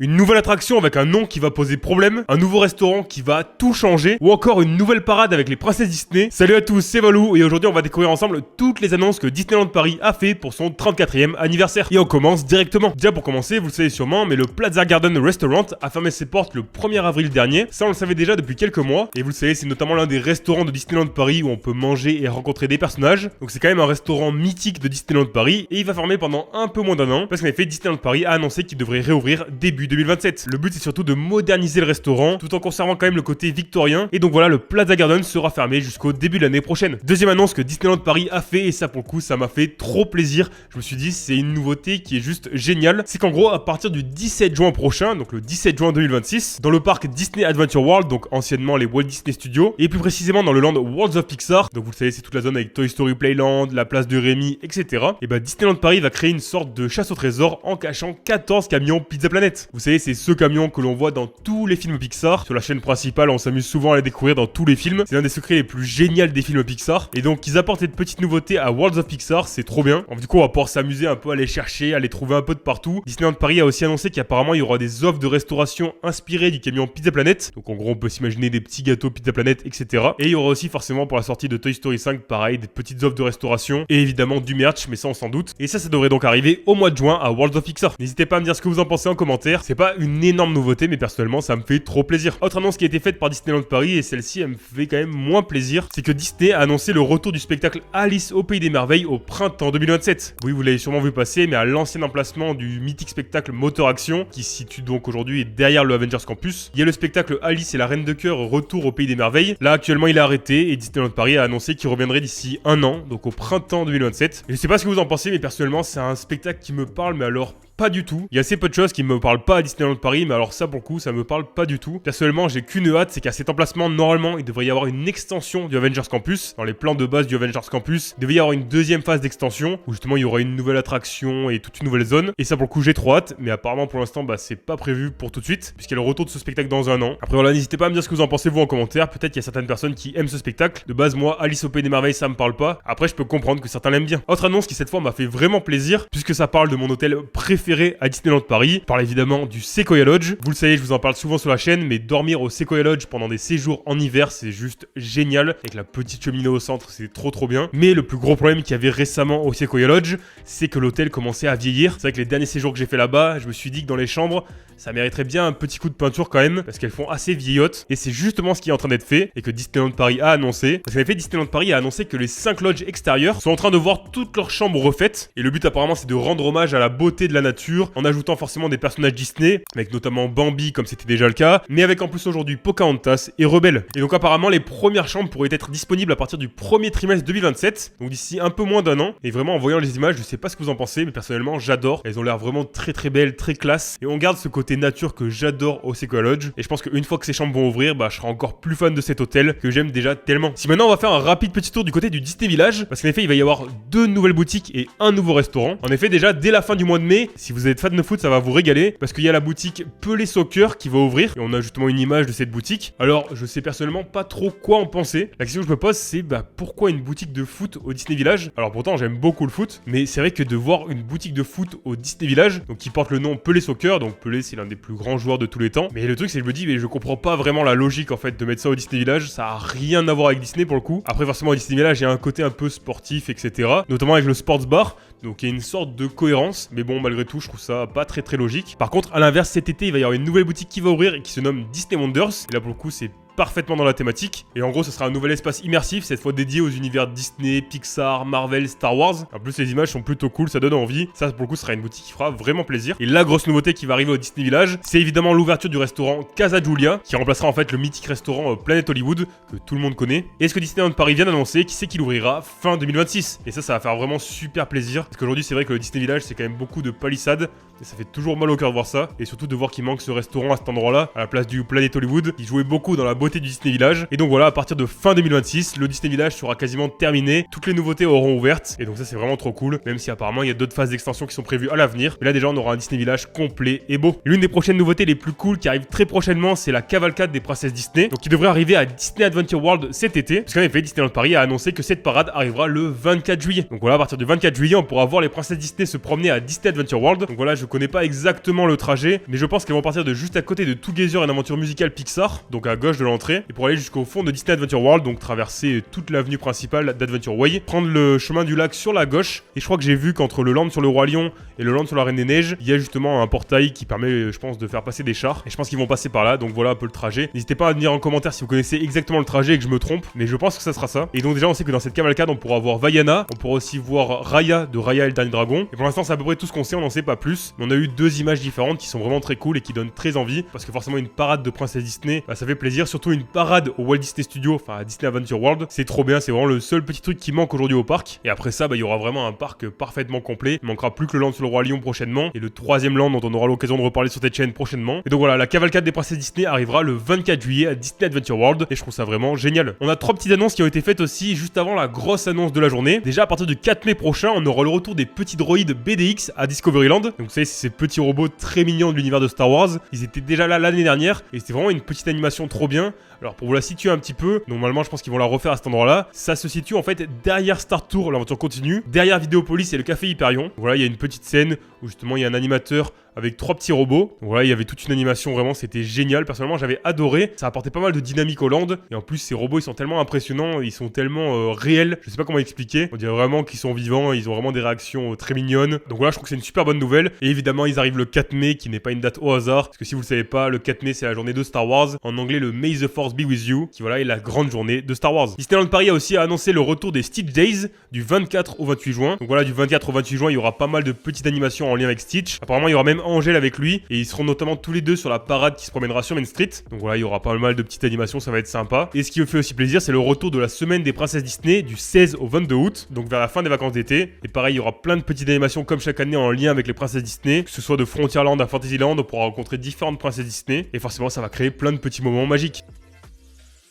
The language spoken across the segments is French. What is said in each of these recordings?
Une nouvelle attraction avec un nom qui va poser problème, un nouveau restaurant qui va tout changer, ou encore une nouvelle parade avec les princesses Disney. Salut à tous, c'est Valou et aujourd'hui on va découvrir ensemble toutes les annonces que Disneyland Paris a fait pour son 34e anniversaire. Et on commence directement. Déjà pour commencer, vous le savez sûrement, mais le Plaza Garden Restaurant a fermé ses portes le 1er avril dernier. Ça on le savait déjà depuis quelques mois. Et vous le savez, c'est notamment l'un des restaurants de Disneyland Paris où on peut manger et rencontrer des personnages. Donc c'est quand même un restaurant mythique de Disneyland Paris et il va fermer pendant un peu moins d'un an parce qu'en effet Disneyland Paris a annoncé qu'il devrait réouvrir début 2027. Le but c'est surtout de moderniser le restaurant tout en conservant quand même le côté victorien. Et donc voilà, le Plaza Garden sera fermé jusqu'au début de l'année prochaine. Deuxième annonce que Disneyland Paris a fait, et ça pour le coup ça m'a fait trop plaisir. Je me suis dit c'est une nouveauté qui est juste géniale. C'est qu'en gros à partir du 17 juin prochain, donc le 17 juin 2026, dans le parc Disney Adventure World, donc anciennement les Walt Disney Studios, et plus précisément dans le land Worlds of Pixar, donc vous le savez c'est toute la zone avec Toy Story Playland, la place de Rémy, etc. Et bah Disneyland Paris va créer une sorte de chasse au trésor en cachant 14 camions Pizza Planet. Vous savez c'est ce camion que l'on voit dans tous les films Pixar. Sur la chaîne principale, on s'amuse souvent à les découvrir dans tous les films. C'est l'un des secrets les plus géniaux des films Pixar. Et donc, ils apportent cette petite nouveauté à Worlds of Pixar, c'est trop bien. Donc, du coup, on va pouvoir s'amuser un peu à les chercher, à les trouver un peu de partout. Disneyland Paris a aussi annoncé qu'apparemment, il y aura des offres de restauration inspirées du camion Pizza Planet. Donc, en gros, on peut s'imaginer des petits gâteaux Pizza Planet, etc. Et il y aura aussi forcément pour la sortie de Toy Story 5, pareil, des petites offres de restauration. Et évidemment, du merch, mais ça, on s'en doute. Et ça devrait donc arriver au mois de juin à Worlds of Pixar. N'hésitez pas à me dire ce que vous en pensez en commentaire. C'est pas une énorme nouveauté, mais personnellement ça me fait trop plaisir. Autre annonce qui a été faite par Disneyland Paris, et celle-ci elle me fait quand même moins plaisir, c'est que Disney a annoncé le retour du spectacle Alice au Pays des Merveilles au printemps 2027. Oui, vous l'avez sûrement vu passer, mais à l'ancien emplacement du mythique spectacle Motor Action, qui se situe donc aujourd'hui derrière le Avengers Campus, il y a le spectacle Alice et la Reine de Cœur retour au Pays des Merveilles. Là actuellement il est arrêté et Disneyland Paris a annoncé qu'il reviendrait d'ici un an, donc au printemps 2027. Et je sais pas ce que vous en pensez, mais personnellement c'est un spectacle qui me parle, mais alors pas du tout. Il y a assez peu de choses qui me parlent pas à Disneyland Paris, mais alors ça pour le coup ça me parle pas du tout. Personnellement j'ai qu'une hâte, c'est qu'à cet emplacement normalement il devrait y avoir une extension du Avengers Campus. Dans les plans de base du Avengers Campus, il devait y avoir une deuxième phase d'extension où justement il y aura une nouvelle attraction et toute une nouvelle zone. Et ça pour le coup j'ai trop hâte, mais apparemment pour l'instant c'est pas prévu pour tout de suite, puisqu'il y a le retour de ce spectacle dans un an. Après voilà, n'hésitez pas à me dire ce que vous en pensez vous en commentaire. Peut-être qu'il y a certaines personnes qui aiment ce spectacle. De base moi Alice au Pays des Merveilles ça me parle pas. Après je peux comprendre que certains l'aiment bien. Autre annonce qui cette fois m'a fait vraiment plaisir, puisque ça parle de mon hôtel préféré à Disneyland Paris. Je parle évidemment du Sequoia Lodge. Vous le savez, je vous en parle souvent sur la chaîne, mais dormir au Sequoia Lodge pendant des séjours en hiver, c'est juste génial. Avec la petite cheminée au centre, c'est trop bien. Mais le plus gros problème qu'il y avait récemment au Sequoia Lodge, c'est que l'hôtel commençait à vieillir. C'est vrai que les derniers séjours que j'ai fait là-bas, je me suis dit que dans les chambres, ça mériterait bien un petit coup de peinture quand même, parce qu'elles font assez vieillottes. Et c'est justement ce qui est en train d'être fait, et que Disneyland Paris a annoncé. Parce qu'en effet, Disneyland Paris a annoncé que les 5 lodges extérieures sont en train de voir toutes leurs chambres refaites. Et le but apparemment, c'est de rendre hommage à la beauté de la nature, en ajoutant forcément des personnages Disney, avec notamment Bambi comme c'était déjà le cas, mais avec en plus aujourd'hui Pocahontas et Rebelle. Et donc apparemment les premières chambres pourraient être disponibles à partir du premier trimestre 2027, donc d'ici un peu moins d'un an. Et vraiment en voyant les images, je sais pas ce que vous en pensez, mais personnellement j'adore. Elles ont l'air vraiment très belles, très classe, et on garde ce côté nature que j'adore au Sequoia Lodge. Et je pense qu'une fois que ces chambres vont ouvrir, je serai encore plus fan de cet hôtel que j'aime déjà tellement. Si maintenant on va faire un rapide petit tour du côté du Disney Village, parce qu'en effet il va y avoir 2 nouvelles boutiques et un nouveau restaurant. En effet déjà dès la fin du mois de mai, si vous êtes fan de foot ça va vous régaler, parce qu'il y a la boutique Pelé Soccer qui va ouvrir, et on a justement une image de cette boutique. Alors je sais personnellement pas trop quoi en penser. La question que je me pose c'est pourquoi une boutique de foot au Disney Village? Alors pourtant j'aime beaucoup le foot, mais c'est vrai que de voir une boutique de foot au Disney Village, donc qui porte le nom Pelé Soccer, donc Pelé c'est l'un des plus grands joueurs de tous les temps, mais le truc c'est que je me dis mais je comprends pas vraiment la logique en fait de mettre ça au Disney Village, ça a rien à voir avec Disney pour le coup. Après forcément au Disney Village il y a un côté un peu sportif etc, notamment avec le sports bar, donc il y a une sorte de cohérence, mais bon malgré tout je trouve ça pas très logique. Par contre à l'inverse cet été il va y avoir une nouvelle boutique qui va ouvrir et qui se nomme Disney Wonders, et là pour le coup c'est parfaitement dans la thématique. Et en gros, ce sera un nouvel espace immersif, cette fois dédié aux univers Disney, Pixar, Marvel, Star Wars. En plus, les images sont plutôt cool, ça donne envie. Ça, pour le coup, ce sera une boutique qui fera vraiment plaisir. Et la grosse nouveauté qui va arriver au Disney Village, c'est évidemment l'ouverture du restaurant Casa Julia, qui remplacera en fait le mythique restaurant Planet Hollywood, que tout le monde connaît. Et ce que Disneyland Paris vient d'annoncer, qui c'est qu'il ouvrira fin 2026. Et ça va faire vraiment super plaisir. Parce qu'aujourd'hui, c'est vrai que le Disney Village, c'est quand même beaucoup de palissades. Et ça fait toujours mal au cœur de voir ça. Et surtout de voir qu'il manque ce restaurant à cet endroit-là, à la place du Planet Hollywood, qui jouait beaucoup dans la beauté nouveautés du Disney Village. Et donc voilà, à partir de fin 2026, le Disney Village sera quasiment terminé. Toutes les nouveautés auront ouvertes. Et donc ça, c'est vraiment trop cool. Même si apparemment, il y a d'autres phases d'extension qui sont prévues à l'avenir. Mais là, déjà, on aura un Disney Village complet et beau. Et l'une des prochaines nouveautés les plus cool qui arrive très prochainement, c'est la cavalcade des princesses Disney. Donc qui devrait arriver à Disney Adventure World cet été. Parce qu'en effet, Disneyland Paris a annoncé que cette parade arrivera le 24 juillet. Donc voilà, à partir du 24 juillet, on pourra voir les princesses Disney se promener à Disney Adventure World. Donc voilà, je connais pas exactement le trajet, mais je pense qu'elles vont partir de juste à côté de Together, une aventure musicale Pixar, donc à gauche de l'entrée, et pour aller jusqu'au fond de Disney Adventure World, donc traverser toute l'avenue principale d'Adventure Way, prendre le chemin du lac sur la gauche. Et je crois que j'ai vu qu'entre le land sur le Roi Lion et le land sur la Reine des Neiges, il y a justement un portail qui permet, je pense, de faire passer des chars. Et je pense qu'ils vont passer par là, donc voilà un peu le trajet. N'hésitez pas à me dire en commentaire si vous connaissez exactement le trajet et que je me trompe, mais je pense que ça sera ça. Et donc déjà, on sait que dans cette cavalcade, on pourra voir Vaiana, on pourra aussi voir Raya de Raya et le Dernier Dragon. Et pour l'instant, c'est à peu près tout ce qu'on sait, on n'en sait pas plus. Mais on a eu deux images différentes qui sont vraiment très cool et qui donnent très envie, parce que forcément une parade de princesse Disney, bah, ça fait plaisir, surtout une parade au Walt Disney Studios, enfin à Disney Adventure World, c'est trop bien, c'est vraiment le seul petit truc qui manque aujourd'hui au parc. Et après ça, bah, il y aura vraiment un parc parfaitement complet. Il manquera plus que le land sur le Roi Lion prochainement, et le troisième land dont on aura l'occasion de reparler sur cette chaîne prochainement. Et donc voilà, la cavalcade des princesses Disney arrivera le 24 juillet à Disney Adventure World, et je trouve ça vraiment génial. On a trois petites annonces qui ont été faites aussi juste avant la grosse annonce de la journée. Déjà à partir du 4 mai prochain, on aura le retour des petits droïdes BDX à Discoveryland. Donc vous savez, c'est ces petits robots très mignons de l'univers de Star Wars. Ils étaient déjà là l'année dernière, et c'était vraiment une petite animation trop bien. Alors pour vous la situer un petit peu, normalement je pense qu'ils vont la refaire à cet endroit-là. Ça se situe en fait derrière Star Tour, l'aventure continue, derrière Vidéopolis et le café Hyperion. Voilà, il y a une petite scène où justement il y a un animateur avec trois petits robots. Donc voilà, il y avait toute une animation, vraiment c'était génial. Personnellement j'avais adoré, ça apportait pas mal de dynamique au land. Et en plus ces robots ils sont tellement impressionnants, ils sont tellement réels, je sais pas comment expliquer. On dirait vraiment qu'ils sont vivants, ils ont vraiment des réactions très mignonnes. Donc voilà, je trouve que c'est une super bonne nouvelle. Et évidemment ils arrivent le 4 mai qui n'est pas une date au hasard. Parce que si vous le savez pas, le 4 mai c'est la journée de Star Wars. En anglais le May the Force Be With You, qui voilà est la grande journée de Star Wars. Disneyland Paris a aussi annoncé le retour des Stitch Days du 24 au 28 juin. Donc voilà, du 24 au 28 juin il y aura pas mal de petites animations en lien avec Stitch. Apparemment il y aura même Angèle avec lui. Et ils seront notamment tous les deux sur la parade qui se promènera sur Main Street. Donc voilà, il y aura pas mal de petites animations, ça va être sympa. Et ce qui me fait aussi plaisir, c'est le retour de la semaine des princesses Disney du 16 au 22 août, donc vers la fin des vacances d'été. Et pareil, il y aura plein de petites animations comme chaque année en lien avec les princesses Disney, que ce soit de Frontierland à Fantasyland, on pourra rencontrer différentes princesses Disney. Et forcément, ça va créer plein de petits moments magiques.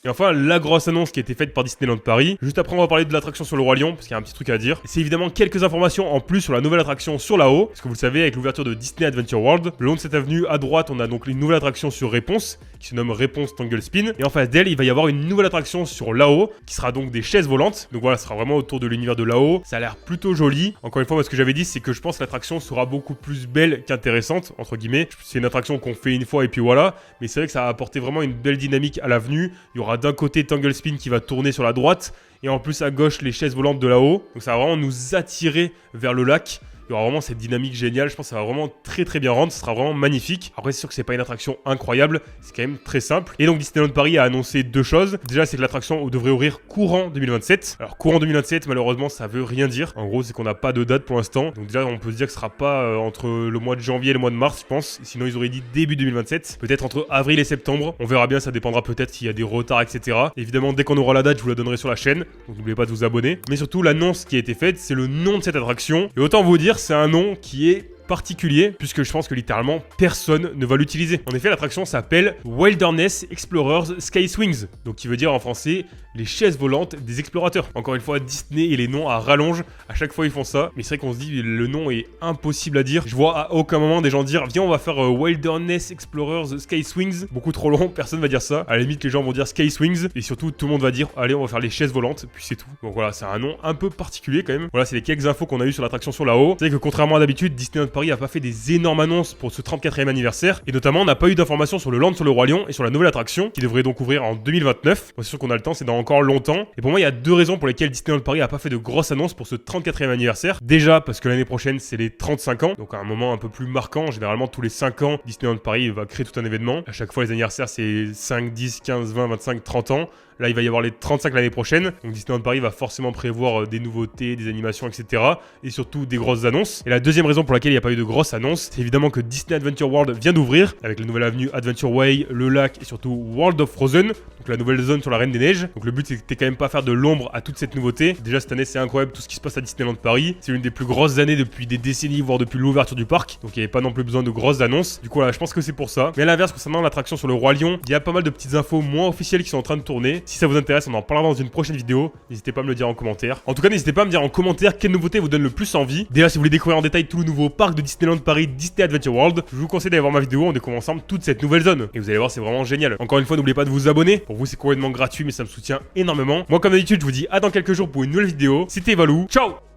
Et enfin, la grosse annonce qui a été faite par Disneyland Paris. Juste après, on va parler de l'attraction sur le Roi Lion, parce qu'il y a un petit truc à dire. C'est évidemment quelques informations en plus sur la nouvelle attraction sur la haut. Parce que vous le savez, avec l'ouverture de Disney Adventure World, le long de cette avenue, à droite, on a donc une nouvelle attraction sur Réponse, qui se nomme Réponse Tangle Spin. Et en face d'elle, il va y avoir une nouvelle attraction sur là-haut, qui sera donc des chaises volantes. Donc voilà, ce sera vraiment autour de l'univers de là-haut. Ça a l'air plutôt joli. Encore une fois, moi, ce que j'avais dit, c'est que je pense que l'attraction sera beaucoup plus belle qu'intéressante, entre guillemets. C'est une attraction qu'on fait une fois et puis voilà. Mais c'est vrai que ça va apporter vraiment une belle dynamique à l'avenue. Il y aura d'un côté Tangle Spin qui va tourner sur la droite et en plus à gauche les chaises volantes de là-haut. Donc ça va vraiment nous attirer vers le lac. Il y aura vraiment cette dynamique géniale, je pense que ça va vraiment très bien rendre, ce sera vraiment magnifique. Après c'est sûr que c'est pas une attraction incroyable, c'est quand même très simple. Et donc Disneyland Paris a annoncé deux choses. Déjà c'est que l'attraction devrait ouvrir courant 2027. Alors courant 2027 malheureusement ça veut rien dire. En gros c'est qu'on n'a pas de date pour l'instant. Donc déjà on peut se dire que ce sera pas entre le mois de janvier et le mois de mars je pense. Sinon ils auraient dit début 2027. Peut-être entre avril et septembre. On verra bien, ça dépendra peut-être s'il y a des retards etc. Évidemment dès qu'on aura la date je vous la donnerai sur la chaîne. Donc n'oubliez pas de vous abonner. Mais surtout l'annonce qui a été faite c'est le nom de cette attraction. Et autant vous dire c'est un nom qui est particulier puisque je pense que littéralement personne ne va l'utiliser. En effet l'attraction s'appelle Wilderness Explorers Sky Swings, donc qui veut dire en français les chaises volantes des explorateurs. Encore une fois Disney et les noms à rallonge, à chaque fois ils font ça, mais c'est vrai qu'on se dit le nom est impossible à dire. Je vois à aucun moment des gens dire viens on va faire Wilderness Explorers Sky Swings, beaucoup trop long, personne va dire ça. À la limite les gens vont dire Sky Swings et surtout tout le monde va dire allez on va faire les chaises volantes, puis c'est tout. Donc voilà, c'est un nom un peu particulier quand même. Voilà, c'est les quelques infos qu'on a eu sur l'attraction sur la haut. C'est vrai que contrairement à d'habitude Disneyland Paris a pas fait des énormes annonces pour ce 34e anniversaire et notamment on n'a pas eu d'informations sur le land sur le Roi Lion et sur la nouvelle attraction qui devrait donc ouvrir en 2029. Bon, c'est sûr qu'on a le temps, c'est dans encore longtemps. Et pour moi il y a deux raisons pour lesquelles Disneyland Paris a pas fait de grosses annonces pour ce 34e anniversaire. Déjà parce que l'année prochaine c'est les 35 ans, donc à un moment un peu plus marquant. Généralement tous les 5 ans Disneyland Paris va créer tout un événement. À chaque fois les anniversaires c'est 5, 10, 15, 20, 25, 30 ans. Là, il va y avoir les 35 l'année prochaine. Donc Disneyland Paris va forcément prévoir des nouveautés, des animations, etc. Et surtout des grosses annonces. Et la deuxième raison pour laquelle il n'y a pas eu de grosses annonces, c'est évidemment que Disney Adventure World vient d'ouvrir avec la nouvelle avenue Adventure Way, le lac et surtout World of Frozen. Donc la nouvelle zone sur la Reine des Neiges. Donc le but c'était quand même pas faire de l'ombre à toute cette nouveauté. Déjà cette année c'est incroyable tout ce qui se passe à Disneyland Paris. C'est l'une des plus grosses années depuis des décennies, voire depuis l'ouverture du parc. Donc il n'y avait pas non plus besoin de grosses annonces. Du coup là je pense que c'est pour ça. Mais à l'inverse concernant l'attraction sur le Roi Lion, il y a pas mal de petites infos moins officielles qui sont en train de tourner. Si ça vous intéresse, on en parlera dans une prochaine vidéo. N'hésitez pas à me le dire en commentaire. En tout cas n'hésitez pas à me dire en commentaire quelle nouveauté vous donne le plus envie. Déjà si vous voulez découvrir en détail tout le nouveau parc de Disneyland Paris, Disney Adventure World, je vous conseille d'aller voir ma vidéo, on découvre ensemble toute cette nouvelle zone. Et vous allez voir c'est vraiment génial. Encore une fois n'oubliez pas de vous abonner. Pour vous c'est complètement gratuit mais ça me soutient énormément. Moi comme d'habitude je vous dis à dans quelques jours pour une nouvelle vidéo. C'était Valou, ciao.